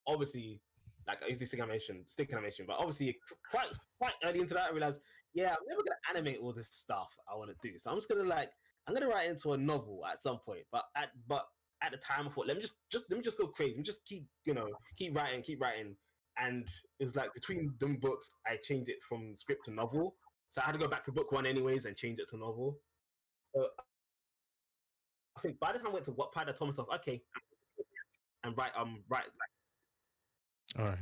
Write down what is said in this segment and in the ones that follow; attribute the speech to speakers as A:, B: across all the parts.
A: obviously, like I used to stick animation, but obviously quite early into that, I realized, yeah, I'm never gonna animate all this stuff I want to do. So I'm gonna write into a novel at some point. But at the time, I thought, let me just go crazy. Let me just keep writing. And it was like between them books, I changed it from script to novel. So I had to go back to book one anyways and change it to novel. So I think by the time I went to Wattpad, I told myself, okay, and write like,
B: All right.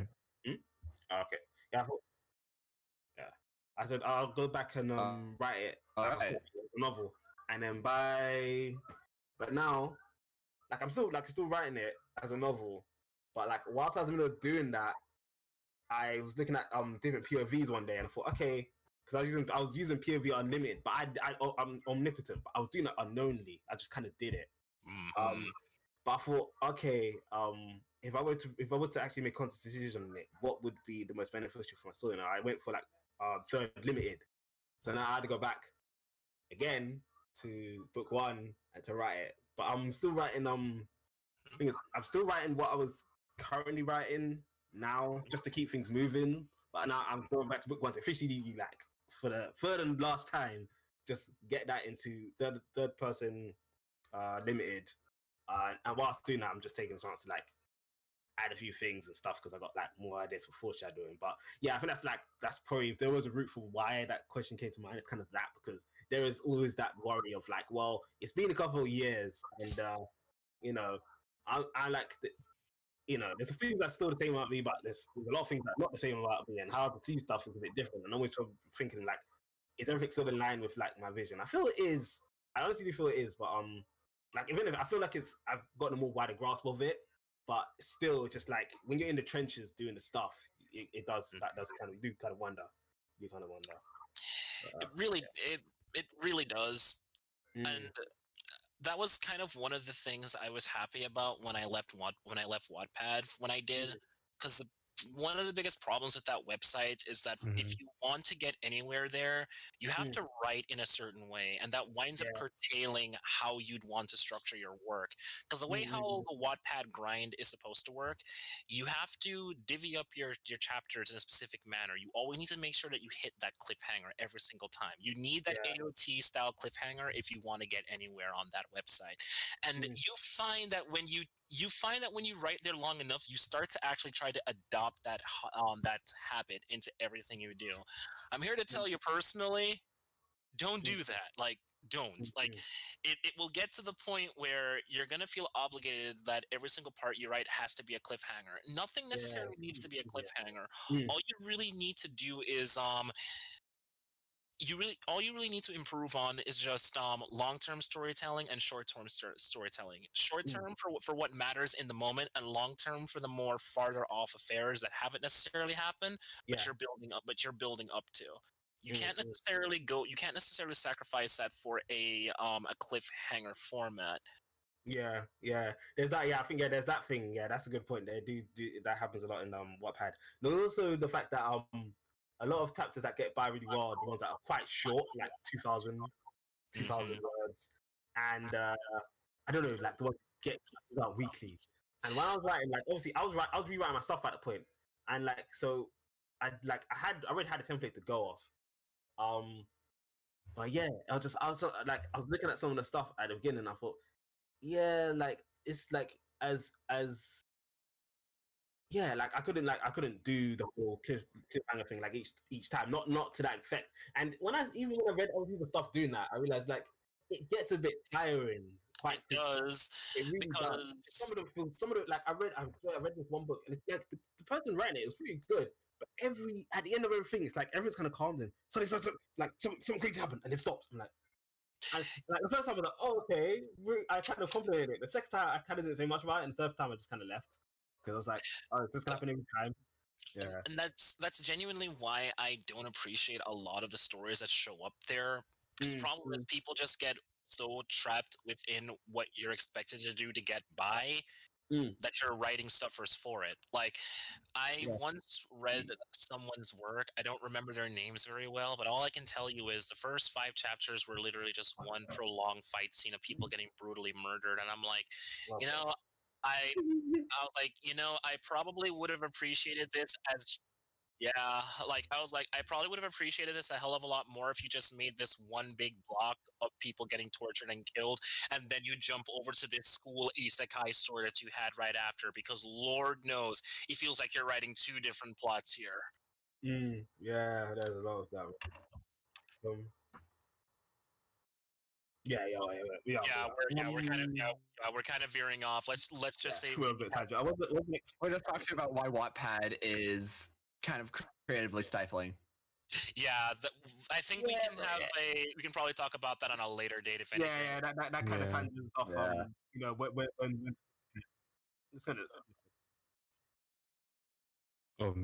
A: okay, yeah, yeah. I said I'll go back and write it like a novel, and then but now, like I'm still writing it as a novel, but like whilst I was in the middle of doing that, I was looking at different POVs one day, and I thought, okay, because I was using POV unlimited, but I'm omnipotent, but I was doing it unknowingly. I just kind of did it.
C: Mm-hmm.
A: But I thought, okay, if I was to actually make conscious decisions on it, what would be the most beneficial for my story? And I went for like third limited. So now I had to go back again to book one and to write it. But I'm still writing. I'm still writing what I was currently writing now, just to keep things moving. But now I'm going back to book one to officially, like, for the third and last time, just get that into third person limited. And whilst doing that, I'm just taking a chance to like add a few things and stuff because I got like more ideas for foreshadowing. But yeah, I think that's probably, if there was a route for why that question came to mind, it's kind of that, because there is always that worry of like, well, it's been a couple of years, and I like the, there's a few that's still the same about me, but there's a lot of things that are not the same about me, and how I perceive stuff is a bit different. And I'm always thinking like, is everything still in line with like my vision? I feel it is. I honestly do feel it is, but like even if I feel like I've gotten a more wider grasp of it, but still, just like when you're in the trenches doing the stuff, it does kind of, you kind of wonder.
C: It really does, and that was kind of one of the things I was happy about when I left Wattpad when I did, because one of the biggest problems with that website is that if you want to get anywhere there, you have to write in a certain way, and that winds up curtailing how you'd want to structure your work. Because the way how the Wattpad grind is supposed to work, you have to divvy up your chapters in a specific manner. You always need to make sure that you hit that cliffhanger every single time. You need that AOT style cliffhanger if you want to get anywhere on that website. And you find that when you write there long enough, you start to actually try to adopt that habit into everything you do. I'm here to tell you personally, don't do that. Like, don't. Like, it will get to the point where you're going to feel obligated that every single part you write has to be a cliffhanger. Nothing necessarily needs to be a cliffhanger. All you really need to do is all you really need to improve on is just long-term storytelling and short-term storytelling. Short-term for what matters in the moment, and long-term for the more farther off affairs that haven't necessarily happened, but you're building up. But you're building up to. You can't necessarily sacrifice that for a cliffhanger format.
A: Yeah. There's that. Yeah, I think there's that thing. Yeah, that's a good point. There do that happens a lot in Wattpad. There's also the fact that a lot of chapters that get by really well are the ones that are quite short, like 2,000 words, and I don't know, like the ones that get chapters out weekly. And when I was writing, like obviously I was rewriting my stuff at the point, and like so I already had a template to go off. But yeah, I was looking at some of the stuff at the beginning, and I thought, yeah, like it's like as yeah, like I couldn't do the whole cliffhanger thing like each time, not to that effect. And when I read other people's stuff doing that, I realized like it gets a bit tiring.
C: It does.
A: It really does. Some of the like I read this one book, and it's like the person writing it was pretty good, but at the end of everything, it's like everyone's kind of calmed in. So something crazy happened, and it stops. I'm like. Like the first time I was like, oh, okay, I kind of complimented it. The second time I kind of didn't say much about it, and the third time I just kind of left because I was like, oh, is this gonna happen every time? Yeah,
C: and that's genuinely why I don't appreciate a lot of the stories that show up there. Because the problem is people just get so trapped within what you're expected to do to get by that your writing suffers for it. Like, I once read someone's work. I don't remember their names very well, but all I can tell you is the first 5 chapters were literally just one prolonged fight scene of people getting brutally murdered. And I'm like, I was like, I probably would have appreciated this as like I was like, I probably would have appreciated this a hell of a lot more if you just made this one big block of people getting tortured and killed, and then you jump over to this school isekai story that you had right after, because Lord knows it feels like you're writing two different plots here.
A: Yeah, there's a lot of that.
C: We're kind of veering off. Let's just say
A: we're a bit tangent.
D: We're just talking about why Wattpad is kind of creatively stifling.
C: Yeah, I think we can have we can probably talk about that on a later date if anything.
A: That kind of tangent off. When it's gonna.
B: Oh, me?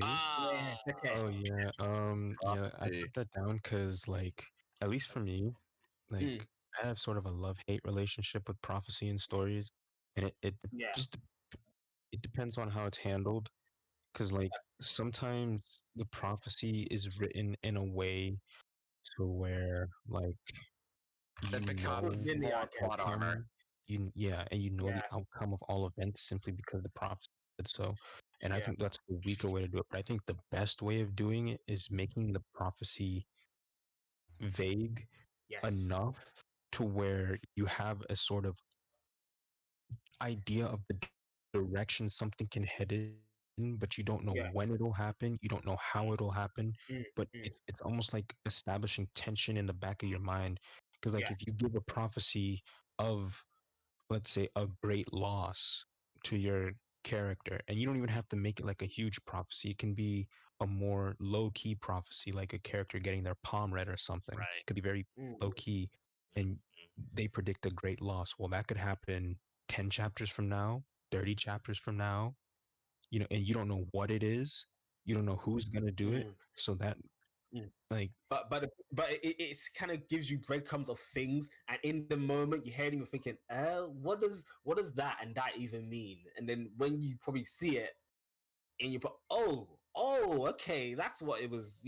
A: Okay.
B: Oh, yeah. Yeah, I put that down because, like, at least for me, like, I have sort of a love-hate relationship with prophecy and stories, and it just it depends on how it's handled. Because, like, sometimes the prophecy is written in a way to where, like,
D: That becomes more plot armor.
B: And you know the outcome of all events simply because the prophet said so. And I think that's the weaker way to do it. But I think the best way of doing it is making the prophecy vague enough to where you have a sort of idea of the direction something can head in, but you don't know when it'll happen. You don't know how it'll happen. But it's almost like establishing tension in the back of your mind. Because like if you give a prophecy of, let's say, a great loss to your character, and you don't even have to make it like a huge prophecy. It can be a more low-key prophecy, like a character getting their palm read or something.
C: Right.
B: It could be very low-key, and they predict a great loss. Well, that could happen 10 chapters from now, 30 chapters from now, and you don't know what it is. You don't know who's going to do it. So that, like,
A: but it's kind of gives you breadcrumbs of things, and in the moment you're hearing, you're thinking, what does that and that even mean? And then when you probably see it, and you put, okay, that's what it was,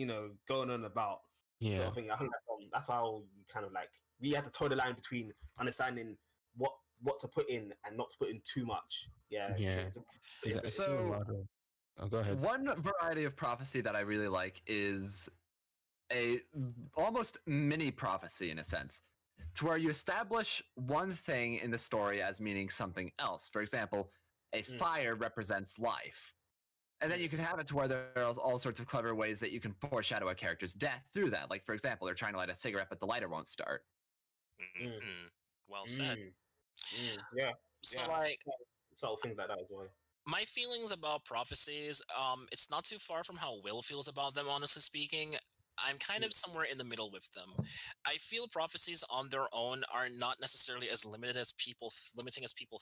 A: going on about.
B: Yeah.
A: Sort of thing. I think that's how you kind of like, we have to toe the line between understanding what to put in and not to put in too much. Yeah.
B: Go ahead.
D: One variety of prophecy that I really like is a almost mini prophecy in a sense, to where you establish one thing in the story as meaning something else. For example, a fire represents life. And then you can have it to where there are all sorts of clever ways that you can foreshadow a character's death through that. Like, for example, they're trying to light a cigarette, but the lighter won't start.
C: Well said.
A: Yeah.
C: So, like,
A: so things like that as well.
C: My feelings about prophecies, it's not too far from how Will feels about them, honestly speaking. I'm kind of somewhere in the middle with them. I feel prophecies on their own are not necessarily as limiting as people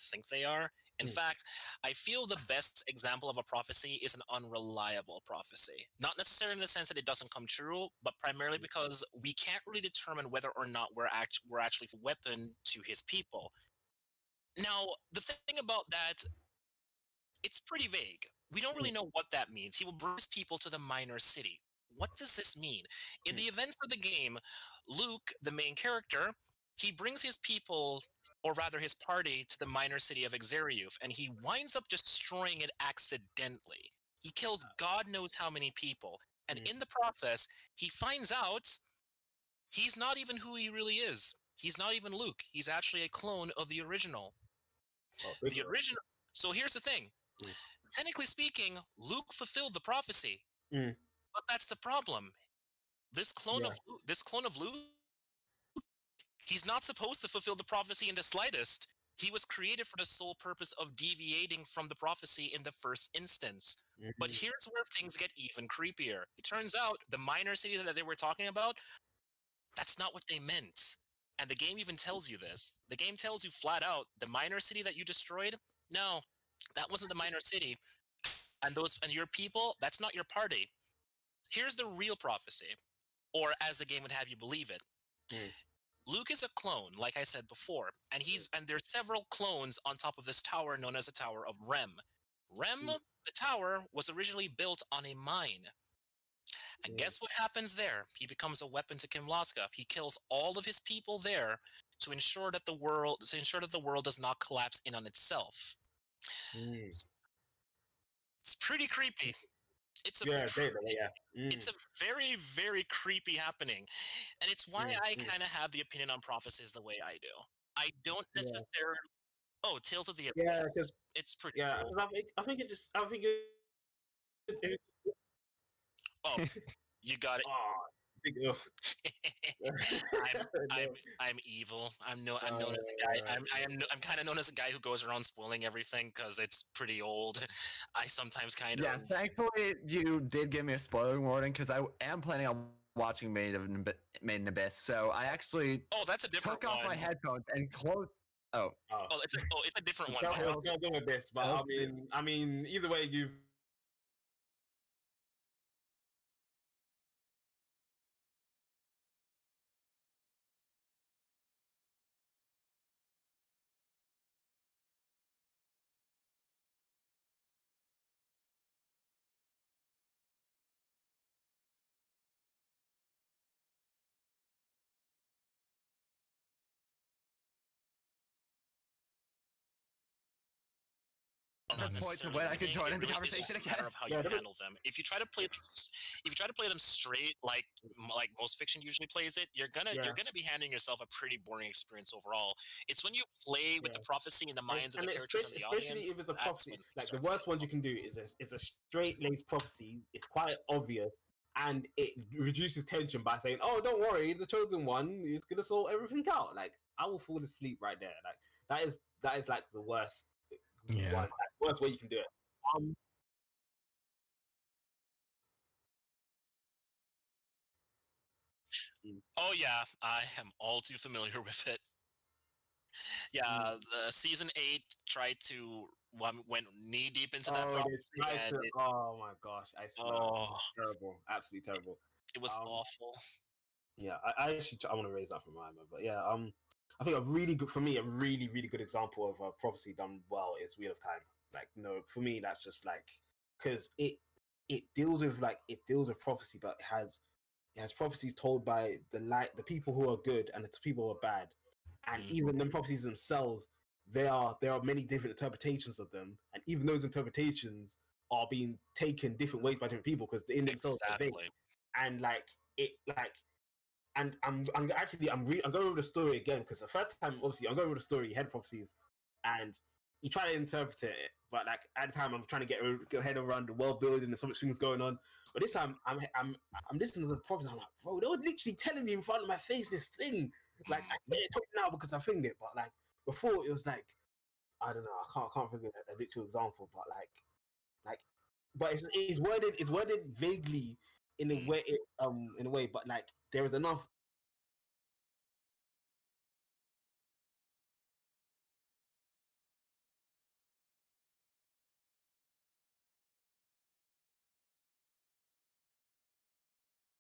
C: think they are. In fact, I feel the best example of a prophecy is an unreliable prophecy. Not necessarily in the sense that it doesn't come true, but primarily because we can't really determine whether or not we're actually a weapon to his people. Now, the thing about that, it's pretty vague. We don't really know what that means. He will bring his people to the minor city. What does this mean? In the events of the game, Luke, the main character, he brings his people, or rather his party, to the minor city of Exariuf, and he winds up destroying it accidentally. He kills God knows how many people, and in the process, he finds out he's not even who he really is. He's not even Luke. He's actually a clone of the original. The original. So here's the thing. Technically speaking, Luke fulfilled the prophecy. But that's the problem. This clone of Luke, he's not supposed to fulfill the prophecy in the slightest. He was created for the sole purpose of deviating from the prophecy in the first instance. But here's where things get even creepier. It turns out the minor city that they were talking about, that's not what they meant. And the game even tells you this. The game tells you flat out, the minor city that you destroyed, no, that wasn't the minor city. And your people, that's not your party. Here's the real prophecy, or as the game would have you believe it. Luke is a clone, like I said before, and there's several clones on top of this tower known as the Tower of Rem. Rem, the tower, was originally built on a mine. And guess what happens there? He becomes a weapon to Kimlaska. He kills all of his people there to ensure that the world does not collapse in on itself. It's pretty creepy. It's a it's a very, very creepy happening, and it's why I kind of have the opinion on prophecies the way I do. I don't necessarily. Oh, Tales of the Abyss. It's pretty. Cool.
A: I think it just.
C: Oh, you got it.
A: Oh, big enough.
C: I'm evil. I'm known as the guy. I'm kind of known as a guy who goes around spoiling everything because it's pretty old. I sometimes kind of.
D: Yeah, thankfully you did give me a spoiler warning because I am planning on watching Made in Abyss. So I actually
C: that's a different
D: took off my headphones and closed.
C: It's a different one.
A: Tell them Abyss, but I mean, either way, you've.
D: That's point to when I can join in the conversation again.
C: Of how you handle them. If you try to play them straight, like most fiction usually plays it, you're gonna be handing yourself a pretty boring experience overall. It's when you play with the prophecy in the minds of the characters and the audience.
A: Especially if it's a prophecy, like the worst one you can do is a straight laced prophecy. It's quite obvious, and it reduces tension by saying, "Oh, don't worry, the chosen one is gonna sort everything out." Like I will fall asleep right there. Like that is like the worst. One, worst way you can do it.
C: Oh yeah, I am all too familiar with it. Yeah, the season 8 tried to went knee deep into that prophecy.
A: Oh my gosh, terrible, absolutely terrible.
C: It was awful.
A: Yeah, I want to raise that from my mind, but yeah, I think a really good example of a prophecy done well is Wheel of Time. Like, for me, that's just like because it deals with prophecy, but it has prophecies told by the people who are good and the people who are bad, and even them prophecies themselves, there are many different interpretations of them, and even those interpretations are being taken different ways by different people because in themselves are big. And and I'm going over the story again because the first time, obviously, I'm going over the story, head prophecies, and you try to interpret it, but like at the time, I'm trying to get your head around the world building and so much things going on. But this time, I'm listening to the prophecy. I'm like, bro, they were literally telling me in front of my face this thing. Like I can't talk now because I think it, but like before, it was like I don't know. I can't think of a literal example, but but it's worded vaguely in a way, but like there is enough